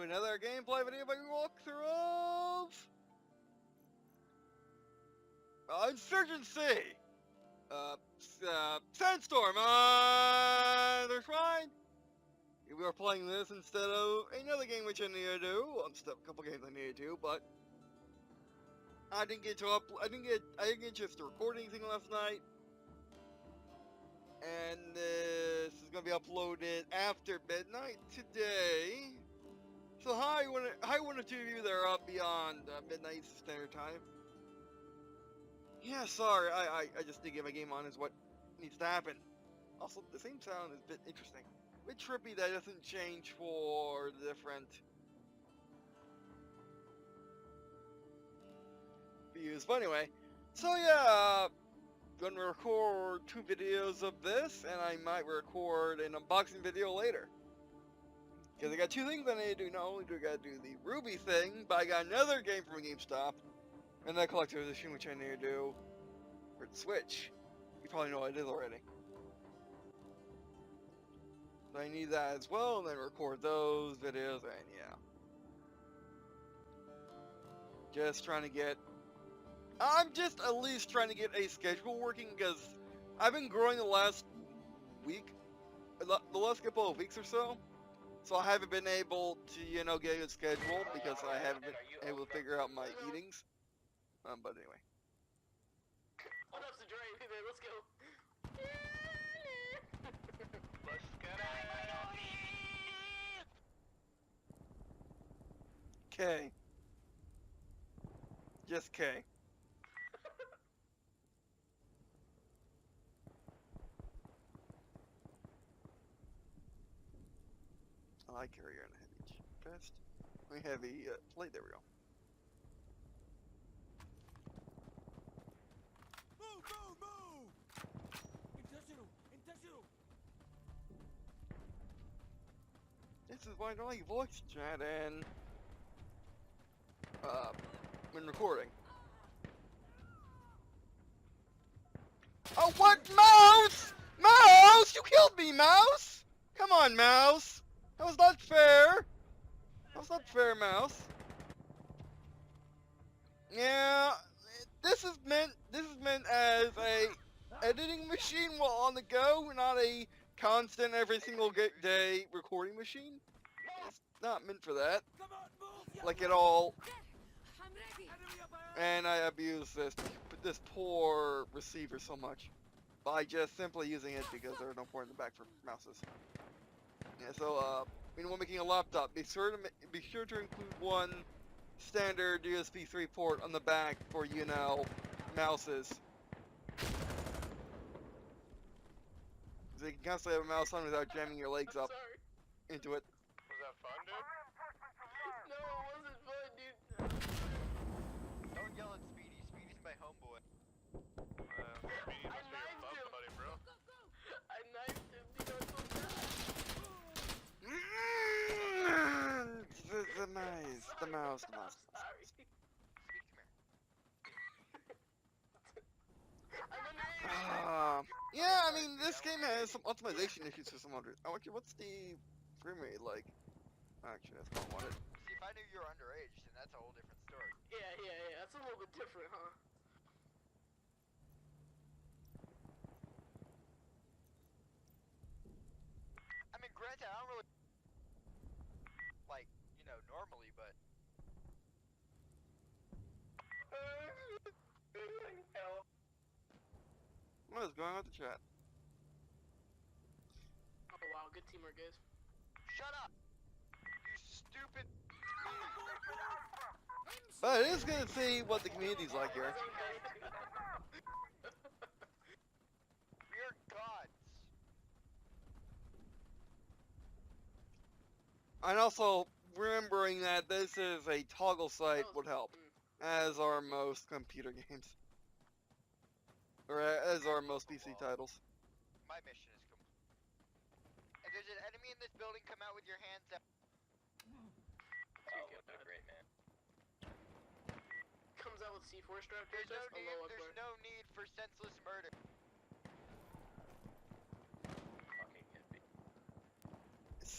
another gameplay video by walkthrough of Insurgency! Sandstorm on the Shrine! We are playing this instead of another game which I need to do. Well, instead of a couple games I need to do, but I didn't get just to record anything last night. And this is gonna be uploaded after midnight today. So hi one or two of you that are up beyond midnight Standard Time. Yeah, sorry, I just did get my game on is what needs to happen. Also, the same sound is a bit interesting. A bit trippy that it doesn't change for the different views. But anyway, so yeah, gonna record 2 videos of this, and I might record an unboxing video later. Because I got 2 things I need to do. Not only do I gotta do the Ruby thing, but I got another game from GameStop, and that collector's edition which I need to do for the Switch. You probably know what it is already. So I need that as well, and then record those videos, and yeah. Just trying to get... I'm just at least trying to get a schedule working, because I've been growing the last week, the last couple of weeks or so. So I haven't been able to, you know, get a good schedule, because I haven't been able to figure out my eatings. But anyway. What up, Sadre? Let's go. Let's go. K. Just K. I like carrier and a heavy chest. Heavy plate, there we go. Move, move, move! Intentional, intentional! This is why I don't like voice chat and when recording. Oh, what? Mouse! Mouse! You killed me, Mouse! Come on, Mouse! That was not fair! That was not fair, Mouse. Yeah, this is meant as a editing machine while on the go, not a constant every single day recording machine. It's not meant for that, like at all. And I abuse this poor receiver so much by just simply using it because there's no port in the back for mouses. Yeah, so when making a laptop, be sure to include one standard USB 3 port on the back for, you know, mouses. So you can constantly have a mouse on without jamming your legs up into it. Was that fun, dude? No, it wasn't fun, dude. Don't yell at Speedy. Speedy's my homeboy. I Speedy knifed him. buddy, bro. I knifed him. You know, so The mouse. I'm sorry. Speedy, come here. I'm an Yeah, I mean, this game has some optimization issues for some others. Actually, what's the frame rate like? Actually, that's not what I wanted. See, if I knew you were underage, then that's a whole different story. Yeah. That's a little bit different, huh? I mean, granted, I don't really like, you know, normally, but What is going on with the chat? Oh wow, good teamwork, guys. shut up, you stupid. But it is good to see what the community's like here. We're gods. And also, remembering that this is a toggle site would help, as are most computer games. Or as are most PC titles. My mission is complete. If there's an enemy in this building, come out with your hands up. Great, man. Comes out with C4 strap. There's no need for senseless murder.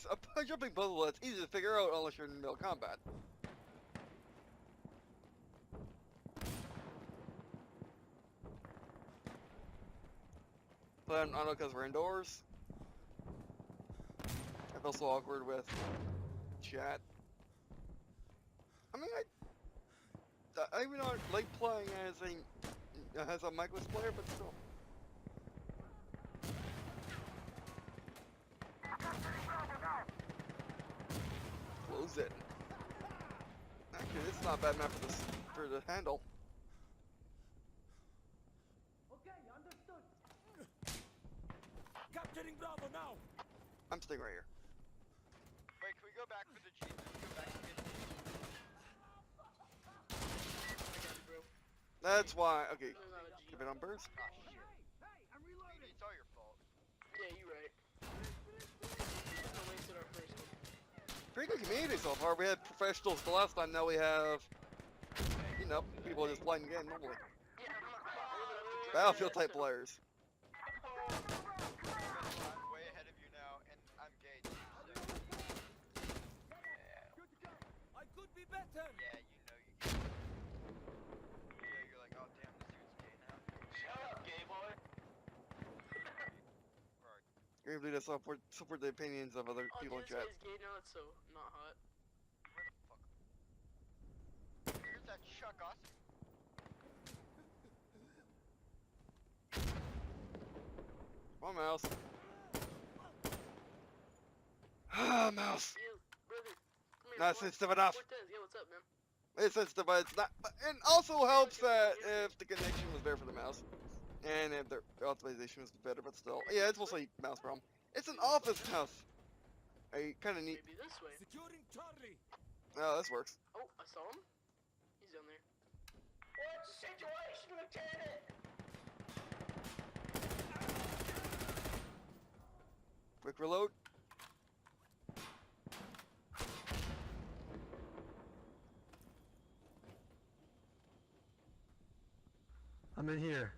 it's a jumping puzzle that's easy to figure out unless you're in the middle of combat. But I don't know because we're indoors. I feel so awkward with chat. I mean, I even not like playing as a micless player, but still. Close it. Actually, this is not a bad map for the handle. Okay, understood. Capturing Bravo now. I'm staying right here. Wait, can we go back for the Jeep? Can we go back and get the Jeep? That's why. Okay, There's not a Jeep. keep it on burst. Ah, shit. Hey, I'm reloading. It's all your fault. Yeah, you're right. I wasted our first one. Pretty good community so far. We had professionals the last time. Now we have, you know, people just playing the game normally. Battlefield type players. I'm way ahead of you now, and I'm gay too, so. I could be better. Yeah, you know you can. Yeah, you're like, oh damn, this dude's gay now. Shut up, gay boy! Right. Gravely to support the opinions of other Oh, people in dude, this chat. guy's gay now, it's so not hot. Where the fuck? Here's that Chuck Austin. Come on, mouse. Ah, mouse. Ew, brother. Come here, Not boy. sensitive enough. Cortez, yeah, what's up, man? It's sensitive, but it's not. It also helps that if the connection was there for the mouse, and if the optimization was better, but still, yeah, it's mostly mouse problem. It's an office mouse. I kind of neat. Maybe this way. Securing Charlie. Oh, this works. Oh, I saw him. He's down there. What's the situation, Lieutenant? Quick reload. I'm in here.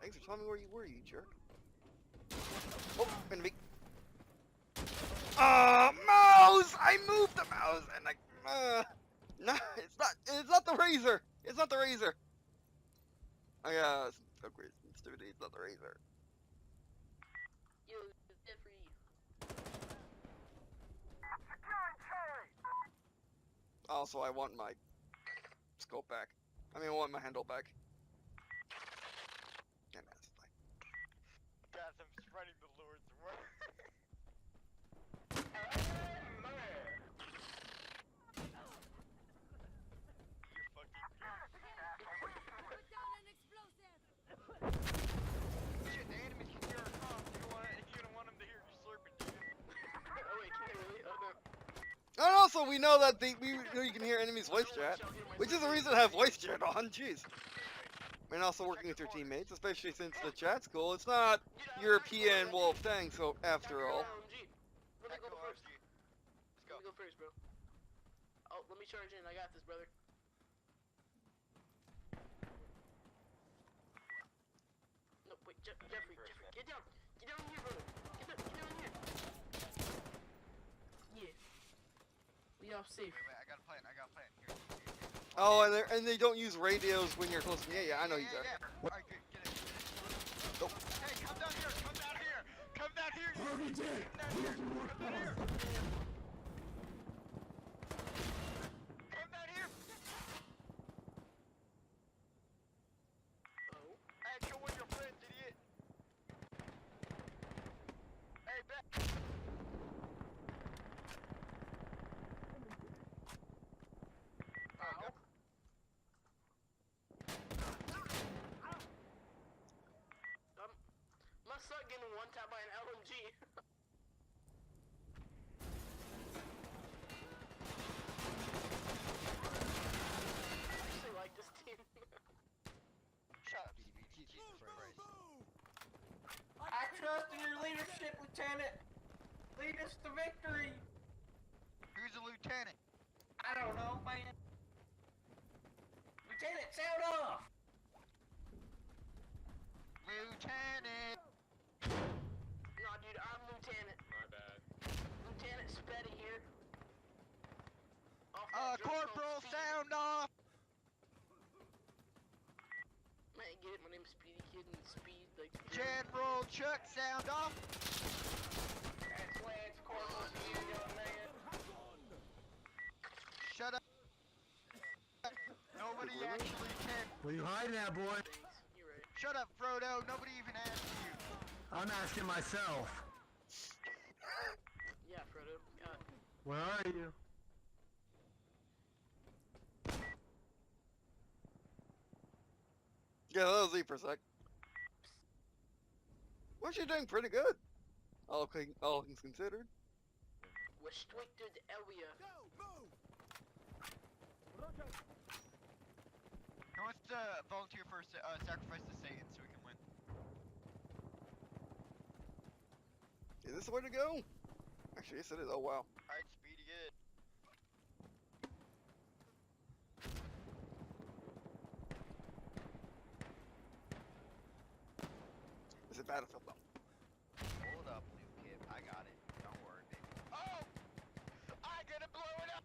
Thanks for telling me where you were, you jerk. Oh, enemy. Mouse! I moved the mouse and no, it's not the razor. It's not the razor. I got upgrade sensitivity. It's not the razor. Yo, Jeffrey. Also, I want my scope back. I mean, I want my handle back. And that's like, God, I'm spreading the Lord's word. You're fucking Put down an explosive! shit. The enemies can hear our comms. You don't want them to hear you slurping, do you? Oh, wait, can they really? Oh, no. and also, we know that you can hear enemies voice chat, which is the reason to have voice chat on. Jeez. And also working with your teammates, especially since the chat's cool. It's not European wolf thing. So after all, Let me go Echo first. RG. Let's go. Let me go first, bro. Oh, let me charge in. I got this, brother. No, wait, Jeffrey, get down. Get down here, brother. Get down here. Yeah. We off safe. Wait, I got a plan. Here. oh, and they don't use radios when you're close to me. Yeah, I know you Yeah, there. yeah. Alright, good. Get it. Nope. Hey, come down here. Come down here. Come down here. Come down here. Come down here. Come down here. Oh. Hey, show one of your friends, idiot. Hey, back. Ow. Must suck getting one tap by an LMG. I actually like this team. Shut up, Stevie. Jesus Christ. I trust in your leadership, Lieutenant. Lead us to victory. Who's the lieutenant? I don't know, man. Lieutenant, sound off. Lieutenant. get it. My name's Speedy Kid and Speed, like... General Chuck, sound off. That's Lance Corporal to you, young man. Shut up. Nobody actually can. Where you hiding at, boy? Thanks, you're right. Shut up, Frodo. Nobody even asked you. I'm asking myself. Yeah, Frodo. Where are you? Yeah, that was E for a sec. Well, you're doing pretty good. All things considered. Restricted area. Go, move! Who wants to volunteer for sacrifice to Satan so we can win? Is this the way to go? Actually, yes it is. Oh wow. Alright, Speedy good. It's a battlefield though. Hold up, new kid. I got it. Don't worry, baby. Oh! I'm gonna blow it up!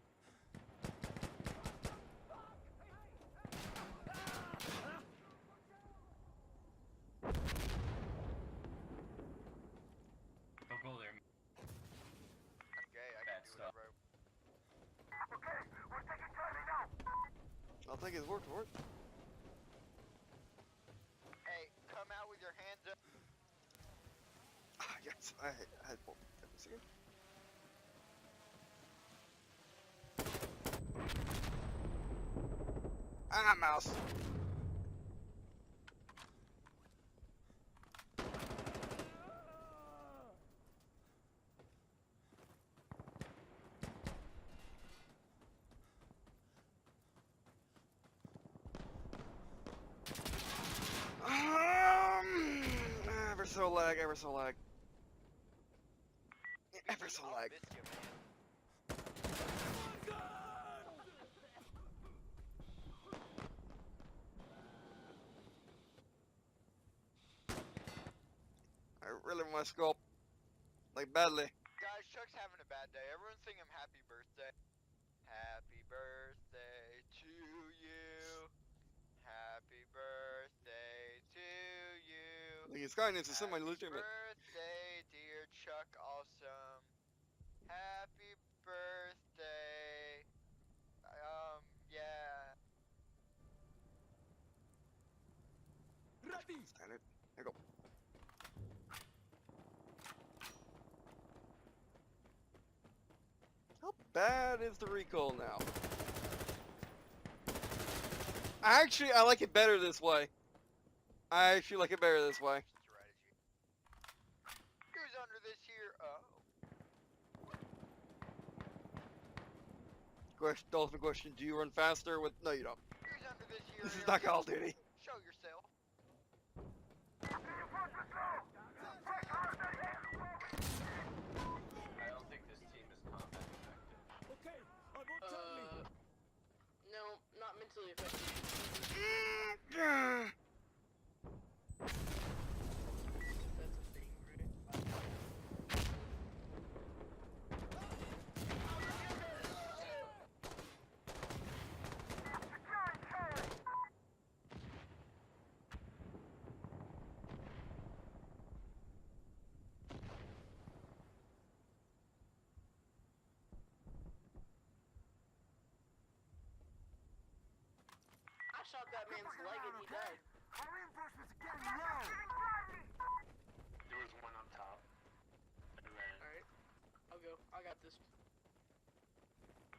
Don't go there. I'm gay. I can Bad do stuff. whatever. I'll take his word for it. Hey, come out with your hands up. Ah, yes, I had one. Give me a second. Ah, mouse. Ever so lag, ever so lag. Ever so I'll lag. miss you, man. I really want to scope. Like, badly. Guys, Chuck's having a bad day. Everyone sing him happy birthday. Happy birthday to you. Happy birthday to you. Like, his kindness is Happy semi-legitimate. birthday, dear Chuck Awesome. Happy birthday. Yeah. Ready! Standard. There you go. How bad is the recoil now? Actually, I like it better this way. I actually like it better this way. Strategy. Who's under this here? Oh. Question, ultimate question: do you run faster with? No, you don't. Who's under this here? This is not Call of Duty. Show yourself. I don't think this team is combat effective. Okay, I want Charlie. No, not mentally effective. That's a thing, right? I shot that man's leg and he died. There was one on top. And then... Alright, I'll go. I got this.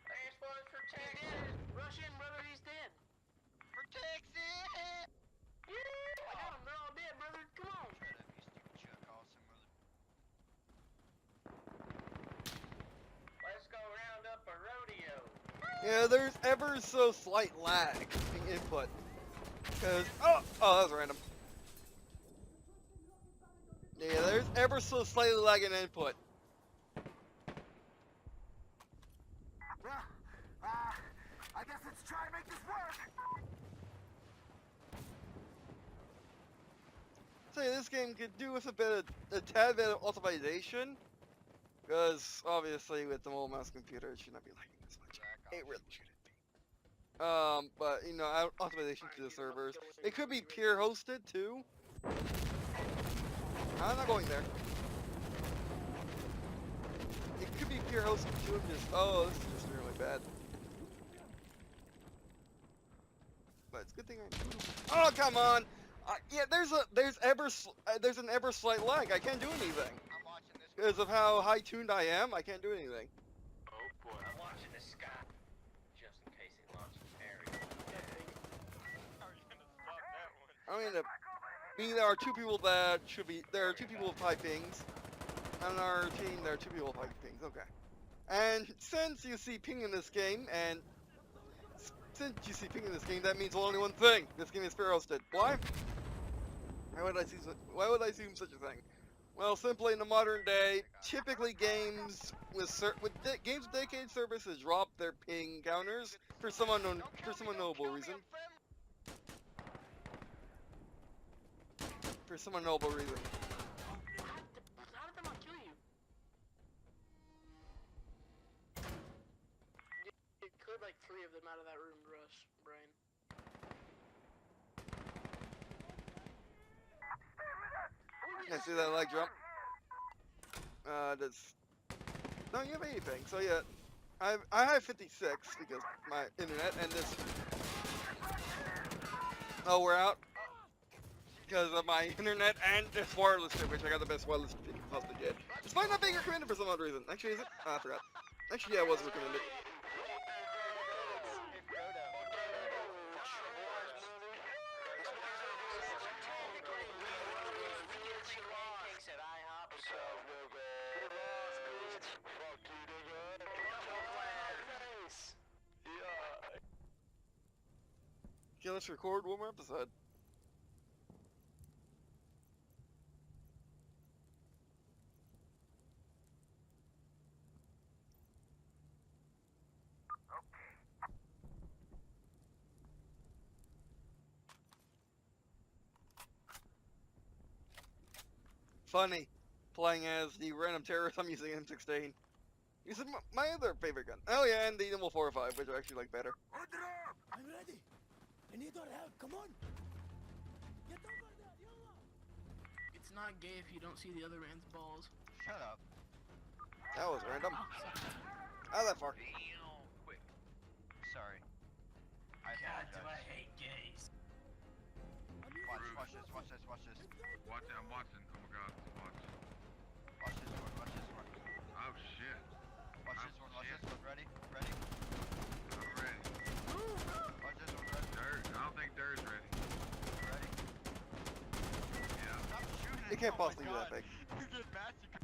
Transport for He's Texas! dead! Rush in, brother, he's dead! For Texas! Yeah! I got him, they're all dead, brother, come on! Shut up, you stupid Chuck Awesome mother. Let's go round up a rodeo. Yeah, there's ever so slight lag in input. Cause oh, that was random. Yeah, there's ever so slightly lag in input. I guess let's try and make this work. Say this game could do with a tad bit of optimization. Cause obviously with the mobile mouse computer it should not be lagging this much. It really shouldn't be. But you know, optimization to the servers. It could be peer hosted too. I'm not going there. It could be peer hosted too. Oh, this is just really bad. But it's a good thing I. Oh, come on! Yeah, there's an ever slight lag. I can't do anything I'm watching this. because of how high tuned I am. I can't do anything. Oh boy, I'm watching the sky. Just in case it launches area. How are you gonna stop that one? I mean, being there are two people that should be. There are two people with high pings. On our team, there are two people with high pings. Okay. And since you see ping in this game, that means only one thing. This game is fair hosted. Why? Why would I assume such a thing? Well, simply in the modern day, typically games with games with dedicated services drop their ping counters for some unknowable reason. For some unknowable reason. How did them not kill you? You cleared like 3 of them out of that room, Rush, Brian. Yeah, see that leg jump? That's... No, you have 80 ping, so yeah. I have 56 because my internet and this... Oh, we're out? Because of my internet and this wireless chip, which I got the best wireless chip possibly did. Despite not being recommended for some odd reason. Actually, is it? Oh, I forgot. Actually, yeah, it was recommended. Okay, let's record one more episode. Funny, playing as the random terrorist, I'm using M16. This is my other favorite gun. Oh yeah, and the Nimble 405, which I actually like better. Order up! I'm ready. I need your help. Come on. Get over there, yalla. It's not gay if you don't see the other man's balls. Shut up. That was random. Oh, sorry. How that far? Quick. Sorry. I God, do I apologize. hate gays. Watch this, watch this, watch this. I'm watching. Oh my god, watch. Watch this one, watch this one. Oh shit. Watch this one, watch this one. Ready? Ready? I'm ready. Watch this one, ready? Dirt. I don't think Dirt's ready. Ready? Yeah. Stop shooting! It can't Oh my possibly be that God. big. You get massacred.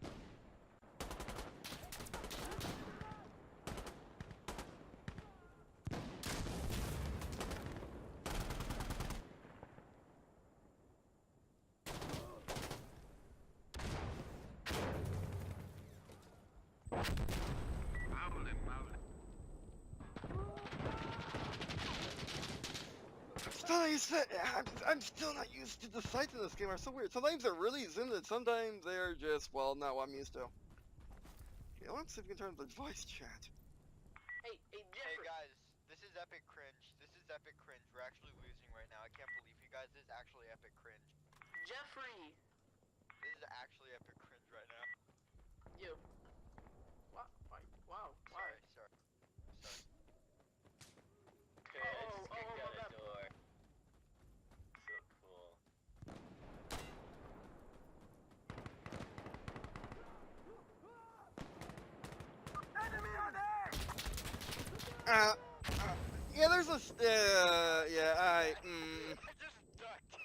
I'm still not used to the sights in this game. Are so weird. Sometimes they're really zoomed, and sometimes they're just, well, not what I'm used to. Okay, let's see if we can turn the voice chat. Hey, Hey Jeffrey. guys, this is epic cringe. This is epic cringe. We're actually losing right now. I can't believe you guys. This is actually epic cringe. Jeffrey. This is actually epic cringe right now. You. What? Why? Wow. Why? Sorry. Okay, I just kicked my out bad. a door. So cool. Enemy on A! Yeah, there's a, yeah, I just ducked.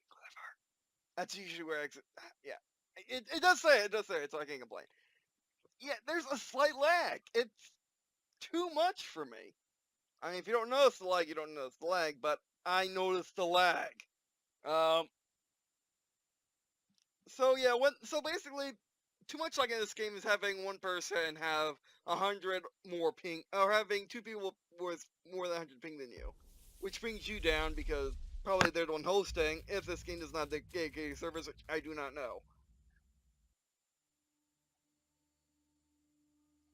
clever. That's usually where exit, yeah. It does say it, so I can't complain. Yeah, there's a slight lag. It's too much for me. I mean, if you don't notice the lag, you don't notice the lag, but I noticed the lag. So yeah, so basically, too much like in this game is having one person have 100 more ping, or having two people with more than 100 ping than you, which brings you down because probably they're the one hosting if this game does not have the dedicated servers, which I do not know.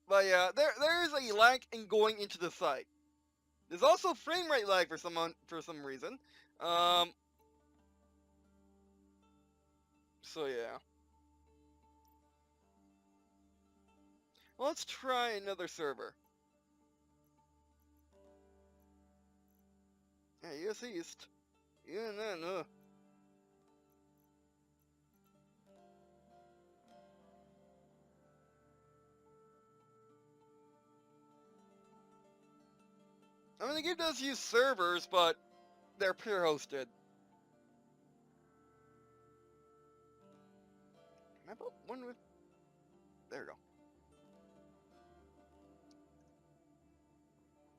But yeah, there is a lag in going into the site. There's also frame rate lag for some reason. So yeah. Well, let's try another server. Yeah, US East. Yeah, no. I mean, the game does use servers, but they're peer hosted. Can I put one with? There we go.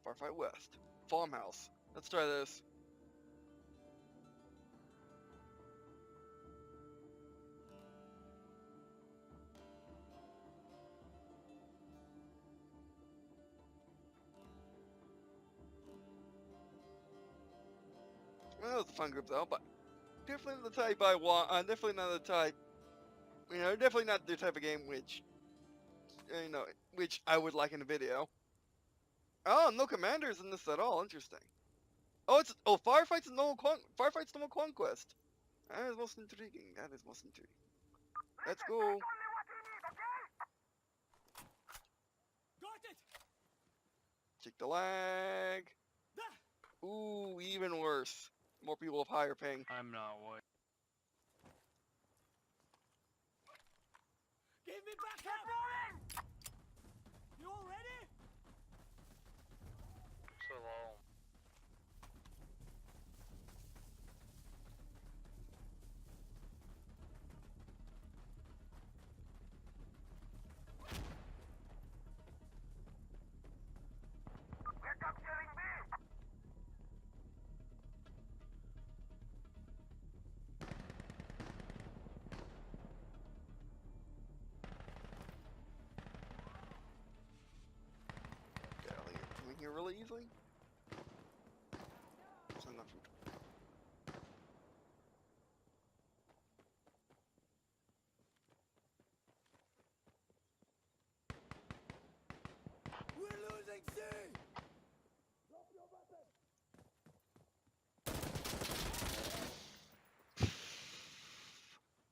Firefight West. Farmhouse. Let's try this. Well, that was a fun group though, but definitely not the type I want. Definitely not the type. Definitely not the type of game which, which I would like in a video. Oh, no commanders in this at all. Interesting. Firefights Firefights no Conquest. That is most intriguing. Let's go. Only what we need, okay? Got it! Check the lag. Ooh, even worse. More people with higher ping. I'm not white. Give me back up! You all ready? Shalom. We're capturing B. Get out of here. Coming here really easily. That's enough. We're losing C!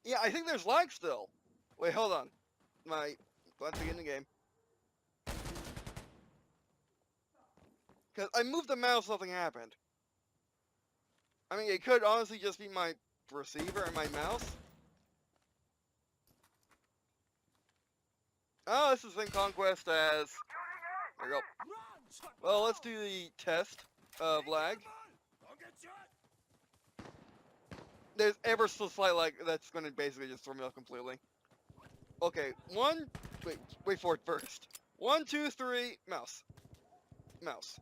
Yeah, I think there's lag still. Wait, hold on. Let's begin the game. Because I moved the mouse, nothing happened. I mean, it could honestly just be my receiver and my mouse. Oh, this is the same conquest as... There we go. Run! Shot Well, let's do the test of lag. Don't get shot! There's ever so slight lag that's going to basically just throw me off completely. Okay, wait for it first. 1, 2, 3, mouse. Mouse.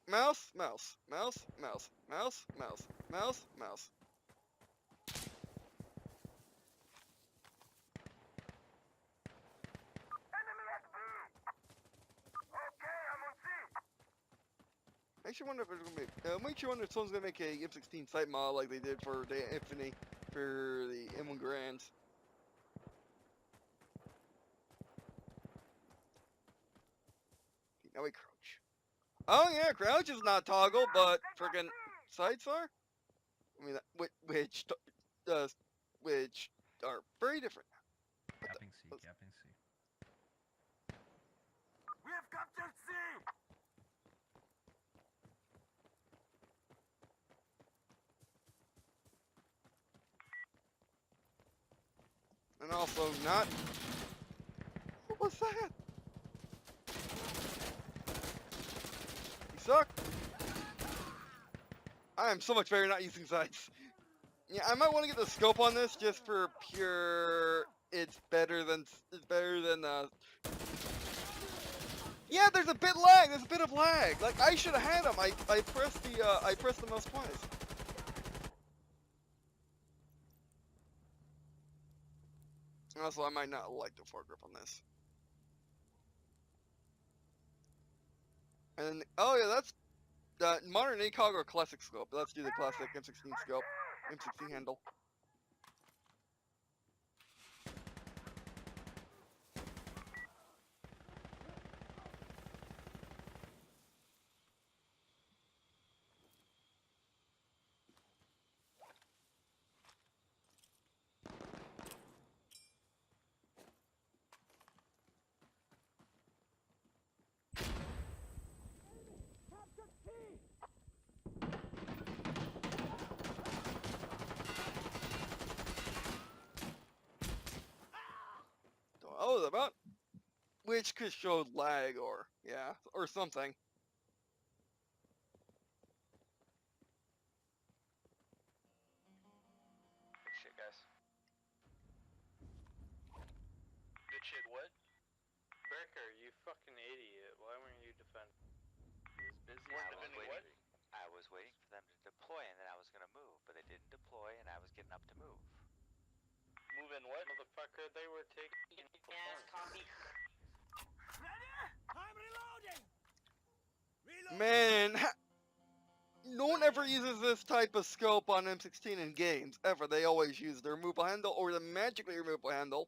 Mouse, mouse, mouse, mouse, mouse, mouse, mouse, mouse. Enemy at B. Okay, I'm on C. Makes you wonder if it's gonna be. Makes you wonder if someone's gonna make a M16 site mod like they did for the Infinity for the M1 Grands. Now we crouch. Oh yeah, crouch is not toggle, but friggin' sights are. I mean, which are very different. Capping C, capping C. We have captured C. And also not. What was that? You suck. I am so much better not using sights. Yeah, I might want to get the scope on this just for pure. It's better than. Yeah, there's a bit lag. There's a bit of lag. Like I should have had him. I pressed the mouse twice. Also, I might not like the foregrip on this. And oh yeah, that's modern ACOG or classic scope. Let's do the classic M16 scope, M16 handle. about, which could show lag or something. Good shit, guys. Good shit, what? Breaker, you fucking idiot. Why weren't you defending? He was busy Weren't still defending what? waiting. I was waiting for them to deploy and then I was gonna move, but they didn't deploy and I was getting up to move. Move in what? Motherfucker, they were taking Ass copy. Ready? I'm reloading. Reload. Man, no one ever uses this type of scope on M16 in games, ever. They always use the removable handle or the magically removable handle.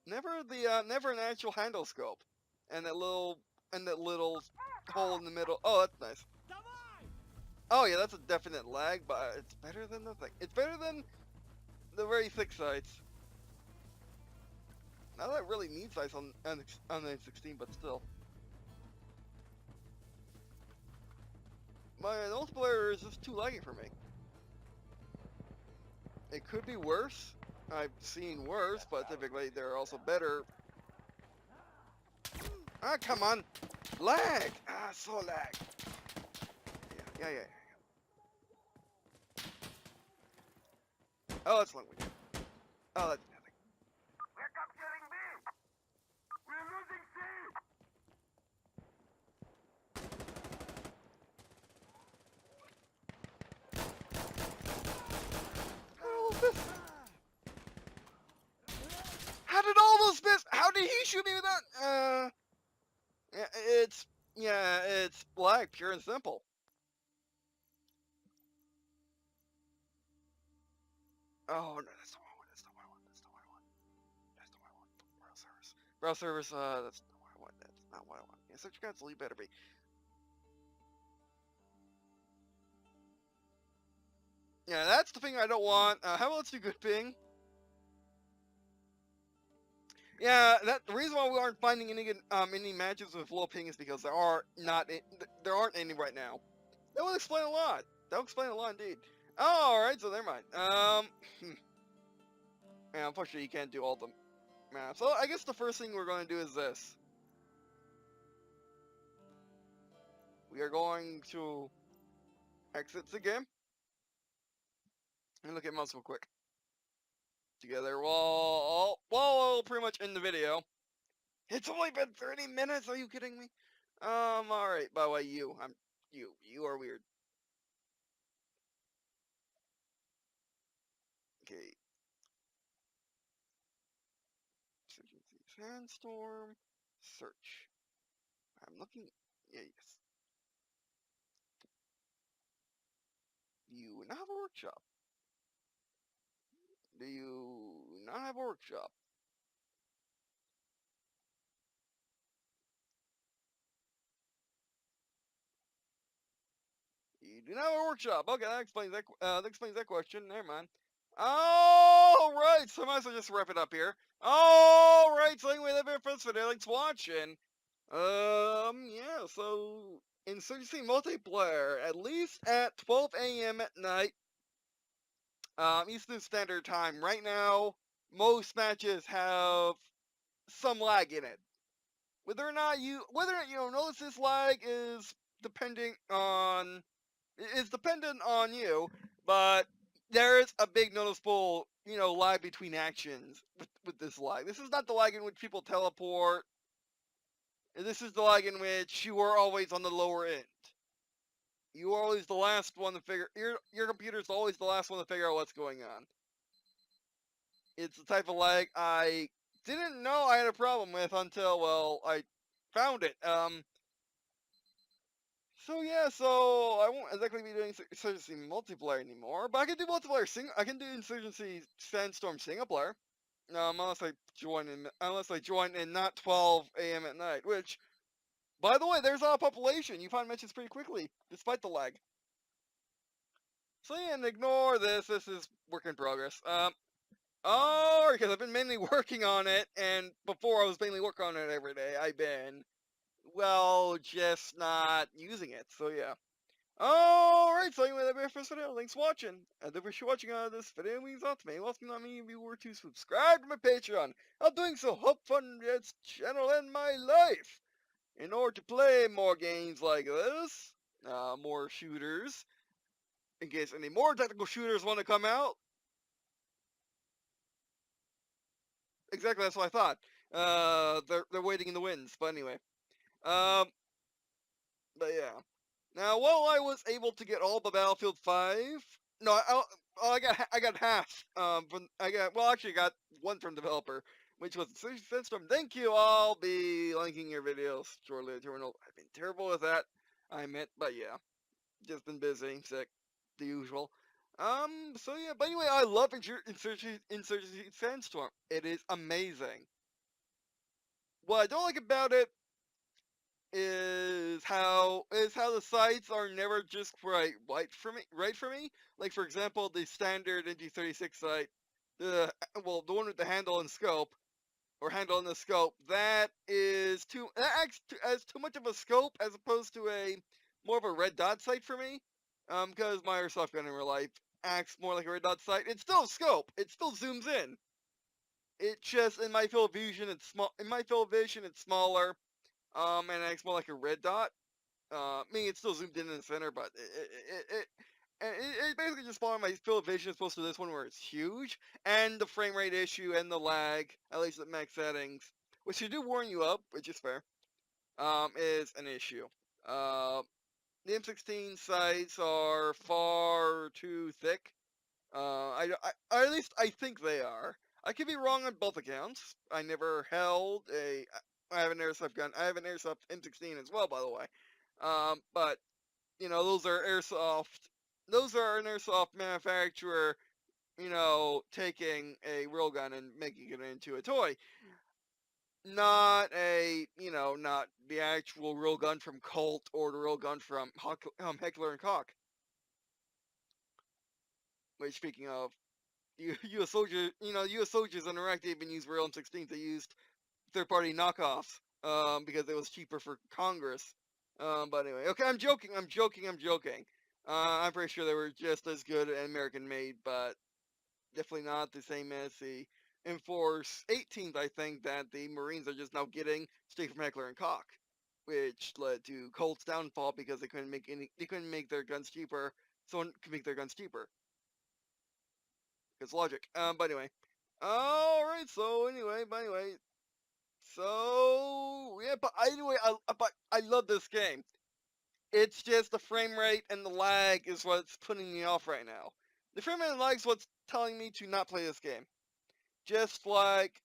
Never an actual handle scope. And that little hole in the middle. Oh, that's nice. Давай. Oh yeah, that's a definite lag, but it's better than nothing. It's better than the very thick sights. Not that I really need sights on the M16, but still. My multiplayer is just too laggy for me. It could be worse. I've seen worse, but typically they're also better. Ah, come on! Lag! Ah, so lag. Yeah. Oh, that's long. Oh, that's nothing. We're capturing B. We're losing C. How did all those miss? How did he shoot me without? It's lag, pure and simple. Oh no, that's the wrong one. That's the one I want. That's the one I want. That's the one I want. Browse service. That's not what I want. That's not what I want. Yeah, search console. You better be. Yeah, that's the thing I don't want. How about let's do good ping? Yeah, the reason why we aren't finding any matches with low ping is because there aren't any right now. That will explain a lot. That will explain a lot indeed. Oh, all right, so never mind. Yeah, unfortunately you can't do all the maps. So I guess the first thing we're going to do is this. We are going to exit the game and look at mouse real quick. Together, well, pretty much end the video. It's only been 30 minutes. Are you kidding me? All right. By the way, you are weird. Okay. Sandstorm. Search. I'm looking. Yeah, yes. Do you not have a workshop? Do you not have a workshop? You do not have a workshop. Okay, that explains that question. Never mind. All right, so I might as well just wrap it up here. All right, so anyway, that's it for this video. Thanks for watching. Yeah, so Insurgency multiplayer, at least at 12 a.m. at night, Eastern Standard Time. Right now, most matches have some lag in it. Whether or not you notice this lag is dependent on you, but there is a big noticeable, lag between actions with this lag. This is not the lag in which people teleport. This is the lag in which you are always on the lower end. You are always the last one to figure. Your computer's always the last one to figure out what's going on. It's the type of lag I didn't know I had a problem with until, well, I found it. So yeah, so I won't exactly be doing Insurgency multiplayer anymore, but I can do multiplayer I can do Insurgency Sandstorm single player. Unless I join in not 12 a.m. at night, which, by the way, there's a population. You find mentions pretty quickly, despite the lag. So yeah, and ignore this. This is work in progress. Because I've been mainly working on it, and before I was mainly working on it every day, I've been, well, just not using it. So yeah. Alright, so anyway, that'll be it for this video. Thanks for watching. And if you're watching this video means a lot to me. It also means if you were to subscribe to my Patreon. I'm doing so help fund this channel and my life. In order to play more games like this, more shooters, in case any more tactical shooters want to come out. Exactly, that's what I thought. They're waiting in the winds, but anyway. But yeah. Now, while I was able to get all the Battlefield 5, no, I got half. I got one from developer, which was Sandstorm. Thank you. I'll be linking your videos shortly. Terminal. I've been terrible with that. I admit, but yeah, just been busy, sick, the usual. So yeah, but anyway, I love Insurgency Sandstorm. It is amazing. What I don't like about it is how the sights are never just right for me. Like for example, the standard NG36 sight, the one with the handle and scope, or handle and the scope, that acts as too much of a scope as opposed to a more of a red dot sight for me. Because my airsoft gun in real life acts more like a red dot sight. It's still a scope. It still zooms in. It just in my field of vision, it's small. In my field of vision, it's smaller. And it acts more like a red dot. I mean, it's still zoomed in the center, but it basically just following my field of vision as opposed to this one where it's huge, and the frame rate issue and the lag, at least at max settings, which they do warn you up, which is fair, is an issue. The M16 sights are far too thick. At least I think they are. I could be wrong on both accounts. I never held a. I have an airsoft gun. I have an airsoft M16 as well, by the way. But you know, those are airsoft. Those are an airsoft manufacturer, you know, taking a real gun and making it into a toy. Not not the actual real gun from Colt or the real gun from Heckler and Koch. Which, speaking of, U.S. soldiers, U.S. soldiers in Iraq, they even used real M16s. They used third-party knockoffs, because it was cheaper for Congress. But anyway, okay, I'm joking. I'm pretty sure they were just as good and American-made, but definitely not the same as the Enforce 18th, I think, that the Marines are just now getting straight from Heckler and Koch, which led to Colt's downfall because they couldn't make their guns cheaper. Someone could make their guns cheaper. It's logic. But anyway. Alright, so anyway, so yeah, but I love this game. It's just the frame rate and the lag is what's putting me off right now. The frame rate and lag is what's telling me to not play this game. Just like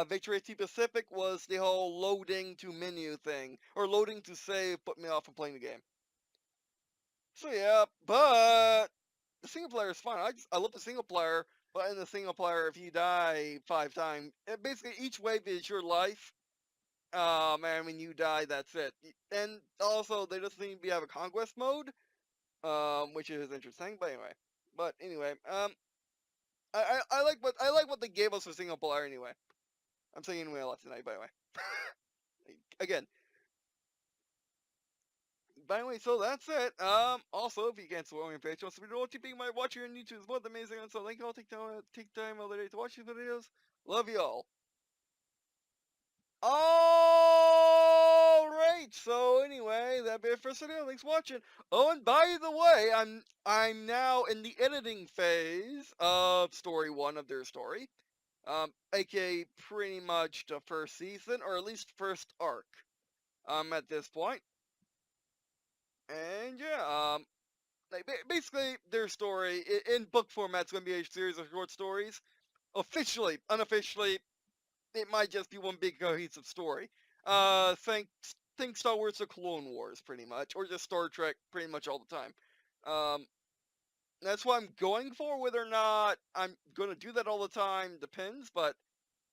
Victory at Sea Pacific was the whole loading to menu thing, or loading to save put me off from playing the game. So yeah, but the single player is fine. I love the single player, but in the single player, if you die 5 times, basically each wave is your life. And when you die, that's it. And also, they just seem to have a conquest mode, which is interesting. But anyway, I like what they gave us for single player anyway. I'm saying anyway a lot tonight, by the way. Again. By the way, so that's it. Also, if you can't support me on Patreon, so if you don't keep my watching on YouTube is both amazing, and so thank you all. Take time other day to watch these videos. Love you all. Alright, so anyway, that'd be it for this video. Thanks for watching. Oh, and by the way, I'm now in the editing phase of story 1 of their story. AKA pretty much the first season, or at least first arc. At this point. And yeah, like basically their story in book format is going to be a series of short stories. Officially, unofficially, it might just be one big cohesive story. Think Star Wars: The Clone Wars, pretty much, or just Star Trek, pretty much all the time. That's what I'm going for. Whether or not I'm going to do that all the time depends, but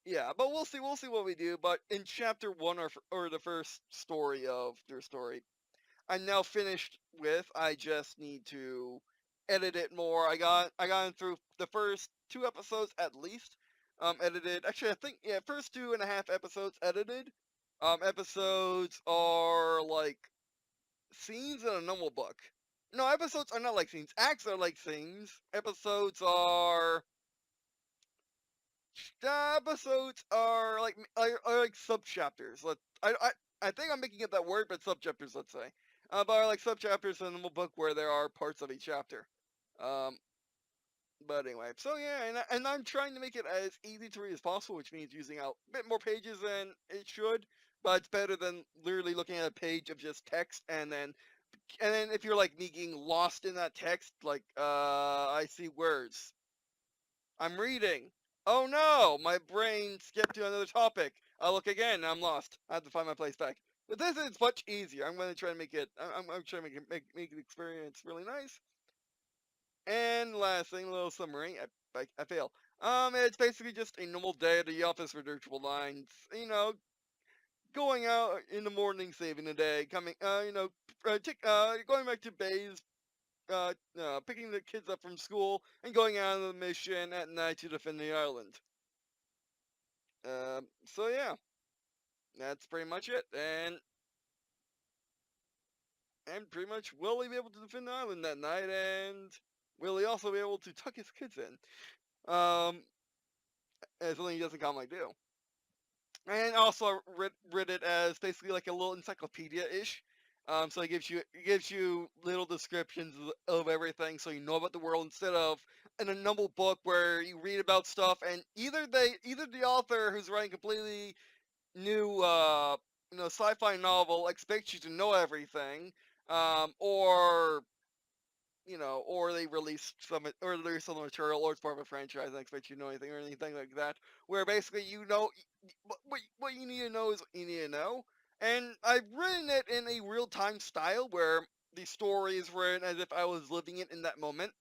yeah. But we'll see what we do. But in chapter 1 or the first story of their story, I'm now finished with. I just need to edit it more. I got through the first 2 episodes at least. Edited. Actually, I think first 2.5 episodes edited. Episodes are like scenes in a normal book. No, episodes are not like scenes. Acts are like scenes. Episodes are like sub chapters. I think I'm making up that word, but sub chapters, let's say. But are like sub chapters in a normal book where there are parts of each chapter. But anyway, so yeah, and I'm trying to make it as easy to read as possible, which means using out a bit more pages than it should. But it's better than literally looking at a page of just text and then if you're like me getting lost in that text, like I see words. I'm reading. Oh no, my brain skipped to another topic. I look again, and I'm lost. I have to find my place back. But this is much easier. I'm going to try to make it. I'm trying to make the experience really nice. And last thing, a little summary. I fail. It's basically just a normal day at the office for virtual lines. Going out in the morning, saving the day, coming, going back to base, picking the kids up from school, and going out on the mission at night to defend the island. So yeah, that's pretty much it, and pretty much Willie be able to defend the island that night, and Willie also be able to tuck his kids in, as something he doesn't commonly do. And also read it as basically like a little encyclopedia-ish. So it gives you little descriptions of everything, so you know about the world instead of in a normal book where you read about stuff and either the author who's writing completely new sci-fi novel expects you to know everything, or they release some material, or it's part of a franchise and expect you to know anything or anything like that. Where basically what you need to know is what you need to know. And I've written it in a real-time style where the story is written as if I was living it in that moment.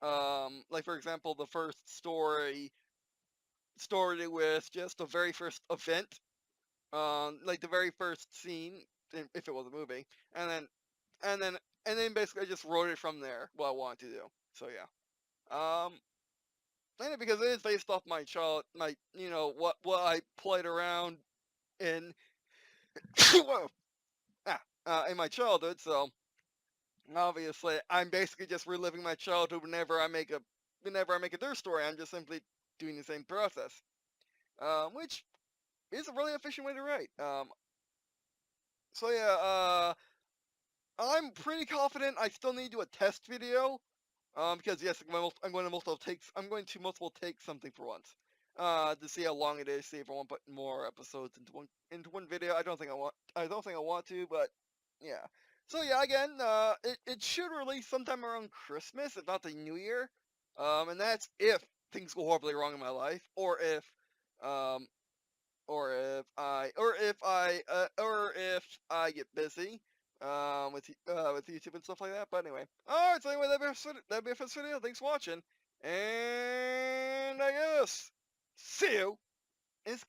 Like for example, the first story started with just the very first event, like the very first scene, if it was a movie, and then and then and then basically I just wrote it from there what I wanted to do. So yeah. And because it is based off my what I played around in whoa, in my childhood. So obviously I'm basically just reliving my childhood whenever I make a third story. I'm just simply doing the same process, which is a really efficient way to write. So yeah, I'm pretty confident I still need to do a test video. Because yes, I'm going to multiple take something for once. To see how long it is, see if I want to put more episodes into one video. I don't think I want to, but yeah. So yeah, again, it should release sometime around Christmas, if not the New Year. And that's if things go horribly wrong in my life, um, or if I get busy with YouTube and stuff like that. But anyway, all right. So anyway, that'd be it for this video. Thanks for watching, and I guess see you. It's